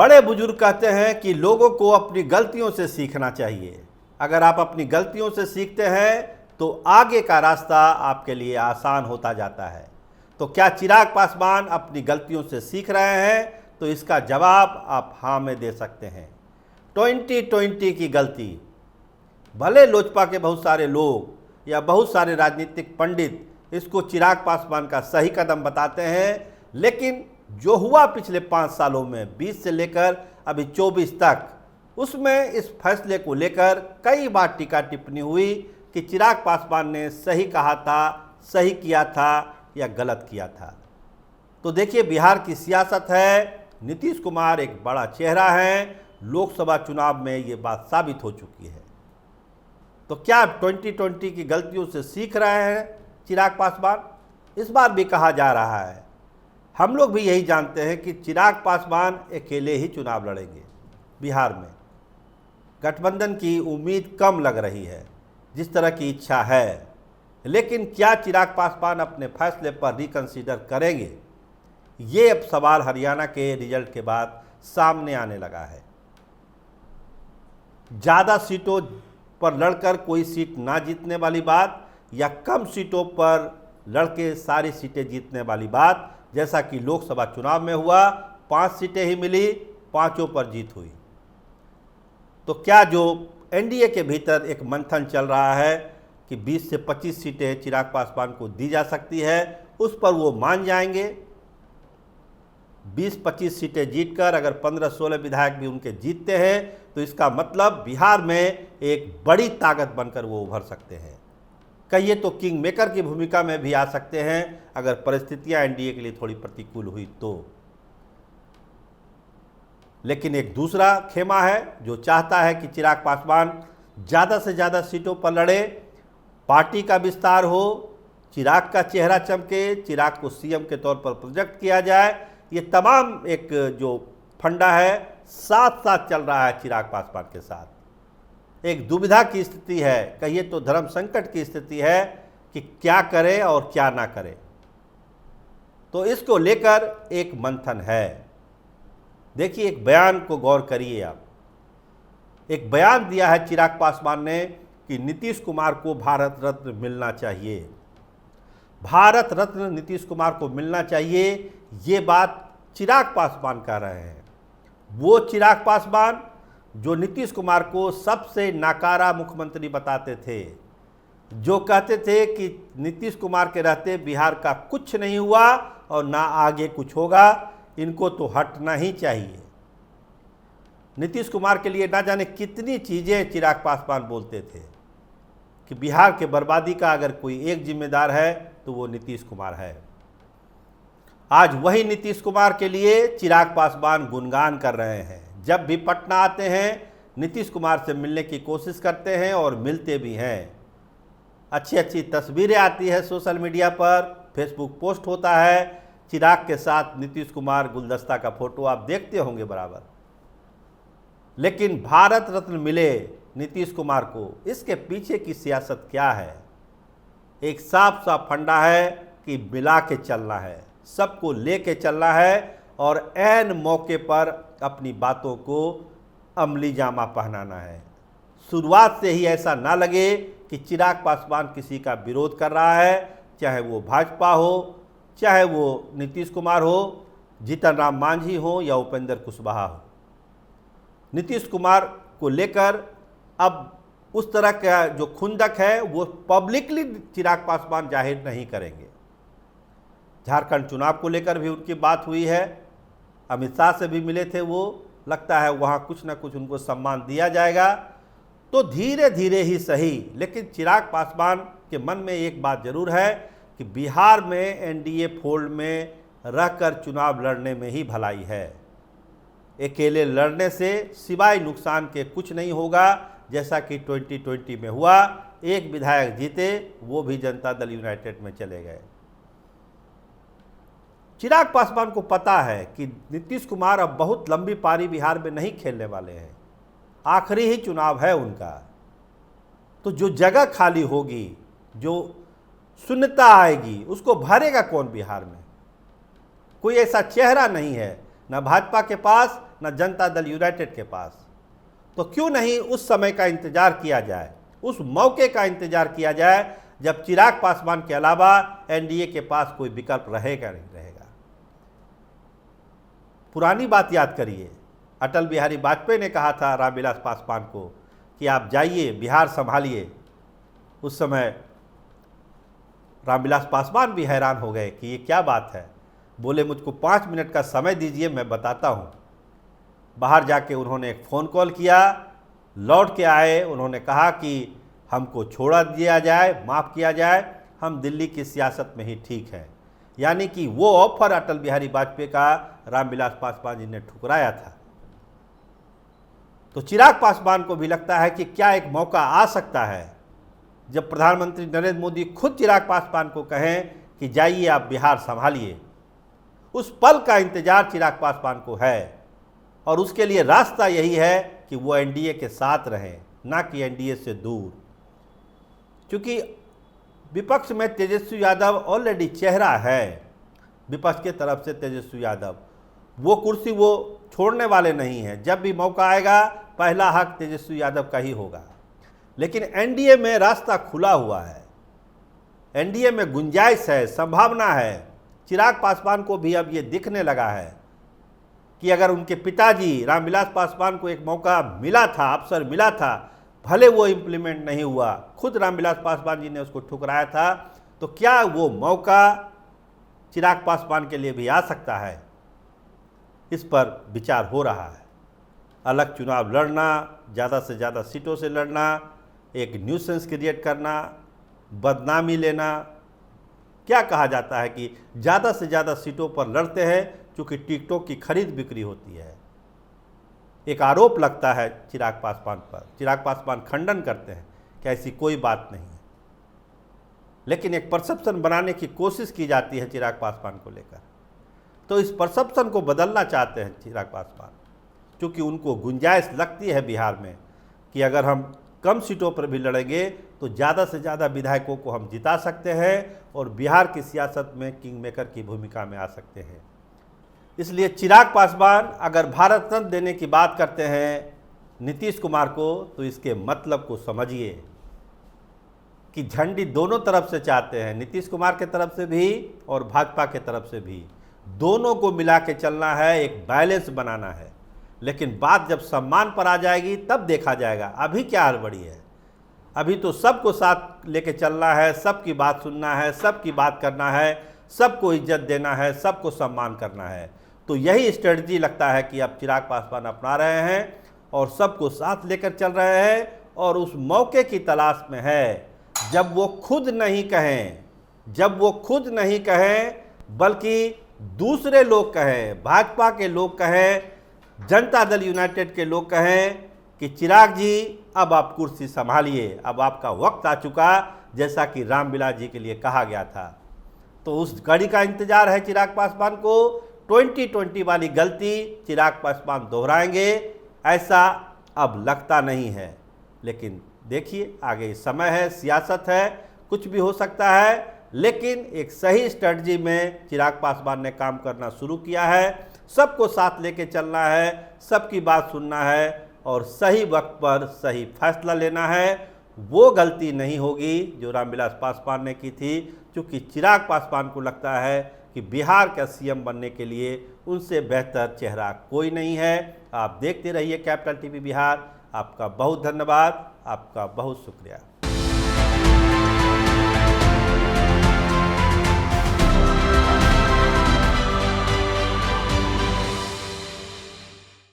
बड़े बुजुर्ग कहते हैं कि लोगों को अपनी गलतियों से सीखना चाहिए। अगर आप अपनी गलतियों से सीखते हैं तो आगे का रास्ता आपके लिए आसान होता जाता है। तो क्या चिराग पासवान अपनी गलतियों से सीख रहे हैं? तो इसका जवाब आप हाँ में दे सकते हैं। 2020 की गलती, भले लोजपा के बहुत सारे लोग या बहुत सारे राजनीतिक पंडित इसको चिराग पासवान का सही कदम बताते हैं, लेकिन जो हुआ पिछले 5 सालों में 20 से लेकर अभी 24 तक, उसमें इस फैसले को लेकर कई बार टीका टिप्पणी हुई कि चिराग पासवान ने सही कहा था, सही किया था या गलत किया था। तो देखिए, बिहार की सियासत है, नीतीश कुमार एक बड़ा चेहरा है, लोकसभा चुनाव में ये बात साबित हो चुकी है। तो क्या 2020 की गलतियों से सीख रहे हैं चिराग पासवान? इस बार भी कहा जा रहा है। हम लोग भी यही जानते हैं कि चिराग पासवान अकेले ही चुनाव लड़ेंगे बिहार में। गठबंधन की उम्मीद कम लग रही है जिस तरह की इच्छा है, लेकिन क्या चिराग पासवान अपने फैसले पर रिकंसीडर करेंगे? ये अब सवाल हरियाणा के रिजल्ट के बाद सामने आने लगा है। ज़्यादा सीटों पर लड़कर कोई सीट ना जीतने वाली बात या कम सीटों पर लड़के सारी सीटें जीतने वाली बात, जैसा कि लोकसभा चुनाव में हुआ, 5 सीटें ही मिली, 5 पर जीत हुई। तो क्या जो एनडीए के भीतर एक मंथन चल रहा है कि 20 से 25 सीटें चिराग पासवान को दी जा सकती है, उस पर वो मान जाएंगे? 20-25 सीटें जीतकर अगर 15-16 विधायक भी उनके जीतते हैं तो इसका मतलब बिहार में एक बड़ी ताकत बनकर वो उभर सकते हैं। कहिए तो किंग मेकर की भूमिका में भी आ सकते हैं अगर परिस्थितियां एनडीए के लिए थोड़ी प्रतिकूल हुई तो। लेकिन एक दूसरा खेमा है जो चाहता है कि चिराग पासवान ज़्यादा से ज़्यादा सीटों पर लड़े, पार्टी का विस्तार हो, चिराग का चेहरा चमके, चिराग को सीएम के तौर पर प्रोजेक्ट किया जाए। ये तमाम एक जो फंडा है साथ साथ चल रहा है चिराग पासवान के साथ। एक दुविधा की स्थिति है, कहिए तो धर्म संकट की स्थिति है कि क्या करे और क्या ना करे। तो इसको लेकर एक मंथन है। देखिए, एक बयान को गौर करिए आप। एक बयान दिया है चिराग पासवान ने कि नीतीश कुमार को भारत रत्न मिलना चाहिए। भारत रत्न नीतीश कुमार को मिलना चाहिए, ये बात चिराग पासवान कह रहे हैं। वो चिराग पासवान जो नीतीश कुमार को सबसे नाकारा मुख्यमंत्री बताते थे, जो कहते थे कि नीतीश कुमार के रहते बिहार का कुछ नहीं हुआ और ना आगे कुछ होगा, इनको तो हटना ही चाहिए। नीतीश कुमार के लिए ना जाने कितनी चीज़ें चिराग पासवान बोलते थे कि बिहार के बर्बादी का अगर कोई एक जिम्मेदार है तो वो नीतीश कुमार है। आज वही नीतीश कुमार के लिए चिराग पासवान गुणगान कर रहे हैं। जब भी पटना आते हैं नीतीश कुमार से मिलने की कोशिश करते हैं और मिलते भी हैं। अच्छी अच्छी तस्वीरें आती है सोशल मीडिया पर, फेसबुक पोस्ट होता है, चिराग के साथ नीतीश कुमार गुलदस्ता का फोटो आप देखते होंगे बराबर। लेकिन भारत रत्न मिले नीतीश कुमार को, इसके पीछे की सियासत क्या है? एक साफ साफ फंडा है कि मिला के चलना है, सबको लेके चलना है और ऐन मौके पर अपनी बातों को अमली जामा पहनाना है। शुरुआत से ही ऐसा ना लगे कि चिराग पासवान किसी का विरोध कर रहा है, चाहे वो भाजपा हो, चाहे वो नीतीश कुमार हो, जीतन राम मांझी हो या उपेंद्र कुशवाहा हो। नीतीश कुमार को लेकर अब उस तरह का जो खुंदक है वो पब्लिकली चिराग पासवान जाहिर नहीं करेंगे। झारखंड चुनाव को लेकर भी उनकी बात हुई है, अमित शाह से भी मिले थे वो, लगता है वहाँ कुछ ना कुछ उनको सम्मान दिया जाएगा। तो धीरे धीरे ही सही, लेकिन चिराग पासवान के मन में एक बात जरूर है कि बिहार में एनडीए फोल्ड में रहकर चुनाव लड़ने में ही भलाई है। अकेले लड़ने से सिवाय नुकसान के कुछ नहीं होगा, जैसा कि 2020 में हुआ। एक विधायक जीते, वो भी जनता दल यूनाइटेड में चले गए। चिराग पासवान को पता है कि नीतीश कुमार अब बहुत लंबी पारी बिहार में नहीं खेलने वाले हैं, आखिरी ही चुनाव है उनका। तो जो जगह खाली होगी, जो शून्यता आएगी, उसको भरेगा कौन बिहार में? कोई ऐसा चेहरा नहीं है, न भाजपा के पास न जनता दल यूनाइटेड के पास। तो क्यों नहीं उस समय का इंतजार किया जाए, उस मौके का इंतजार किया जाए जब चिराग पासवान के अलावा एनडीए के पास कोई विकल्प रहेगा नहीं रहेगा। पुरानी बात याद करिए, अटल बिहारी वाजपेयी ने कहा था रामविलास पासवान को कि आप जाइए बिहार संभालिए। उस समय रामविलास पासवान भी हैरान हो गए कि ये क्या बात है। बोले मुझको 5 मिनट का समय दीजिए, मैं बताता हूँ। बाहर जाके उन्होंने एक फ़ोन कॉल किया, लौट के आए, उन्होंने कहा कि हमको छोड़ा दिया जाए, माफ़ किया जाए, हम दिल्ली की सियासत में ही ठीक है। यानी कि वो ऑफर अटल बिहारी वाजपेयी का रामविलास पासवान जी ने ठुकराया था। तो चिराग पासवान को भी लगता है कि क्या एक मौका आ सकता है जब प्रधानमंत्री नरेंद्र मोदी खुद चिराग पासवान को कहें कि जाइए आप बिहार संभालिए। उस पल का इंतजार चिराग पासवान को है और उसके लिए रास्ता यही है कि वो एनडीए के साथ रहें, ना कि एनडीए से दूर। क्योंकि विपक्ष में तेजस्वी यादव ऑलरेडी चेहरा है, विपक्ष के तरफ से तेजस्वी यादव, वो कुर्सी वो छोड़ने वाले नहीं हैं। जब भी मौका आएगा पहला हक तेजस्वी यादव का ही होगा। लेकिन एनडीए में रास्ता खुला हुआ है, एनडीए में गुंजाइश है, संभावना है। चिराग पासवान को भी अब ये दिखने लगा है कि अगर उनके पिताजी रामविलास पासवान को एक मौका मिला था, अवसर मिला था, भले वो इम्प्लीमेंट नहीं हुआ, खुद रामविलास पासवान जी ने उसको ठुकराया था, तो क्या वो मौका चिराग पासवान के लिए भी आ सकता है? इस पर विचार हो रहा है। अलग चुनाव लड़ना, ज़्यादा से ज़्यादा सीटों से लड़ना, एक न्यूसेंस क्रिएट करना, बदनामी लेना। क्या कहा जाता है कि ज़्यादा से ज़्यादा सीटों पर लड़ते हैं क्योंकि टिकटों की खरीद बिक्री होती है। एक आरोप लगता है चिराग पासवान पर, चिराग पासवान खंडन करते हैं कि ऐसी कोई बात नहीं है। लेकिन एक परसेप्शन बनाने की कोशिश की जाती है चिराग पासवान को लेकर। तो इस परसेप्शन को बदलना चाहते हैं चिराग पासवान, क्योंकि उनको गुंजाइश लगती है बिहार में कि अगर हम कम सीटों पर भी लड़ेंगे तो ज़्यादा से ज़्यादा विधायकों को हम जिता सकते हैं और बिहार की सियासत में किंग मेकर की भूमिका में आ सकते हैं। इसलिए चिराग पासवान अगर भारत रत्न देने की बात करते हैं नीतीश कुमार को, तो इसके मतलब को समझिए कि झंडी दोनों तरफ से चाहते हैं, नीतीश कुमार के तरफ से भी और भाजपा के तरफ से भी। दोनों को मिला के चलना है, एक बैलेंस बनाना है। लेकिन बात जब सम्मान पर आ जाएगी तब देखा जाएगा। अभी क्या हड़बड़ी है? अभी तो सबको साथ लेके चलना है, सबकी बात सुनना है, सबकी बात करना है, सबको इज्जत देना है, सबको सम्मान करना है। तो यही स्ट्रेटजी लगता है कि अब चिराग पासवान अपना रहे हैं और सबको साथ लेकर चल रहे हैं और उस मौके की तलाश में है जब वो खुद नहीं कहें, जब वो खुद नहीं कहें बल्कि दूसरे लोग कहें, भाजपा के लोग कहें, जनता दल यूनाइटेड के लोग कहें कि चिराग जी अब आप कुर्सी संभालिए, अब आपका वक्त आ चुका, जैसा कि रामविलास जी के लिए कहा गया था। तो उस घड़ी का इंतजार है चिराग पासवान को। 2020 वाली गलती चिराग पासवान दोहराएंगे ऐसा अब लगता नहीं है। लेकिन देखिए आगे समय है, सियासत है, कुछ भी हो सकता है। लेकिन एक सही स्ट्रेटजी में चिराग पासवान ने काम करना शुरू किया है। सबको साथ लेके चलना है, सबकी बात सुनना है और सही वक्त पर सही फैसला लेना है। वो गलती नहीं होगी जो रामविलास पासवान ने की थी, क्योंकि चिराग पासवान को लगता है कि बिहार का सीएम बनने के लिए उनसे बेहतर चेहरा कोई नहीं है। आप देखते रहिए कैपिटल टीवी बिहार। आपका बहुत धन्यवाद, आपका बहुत शुक्रिया।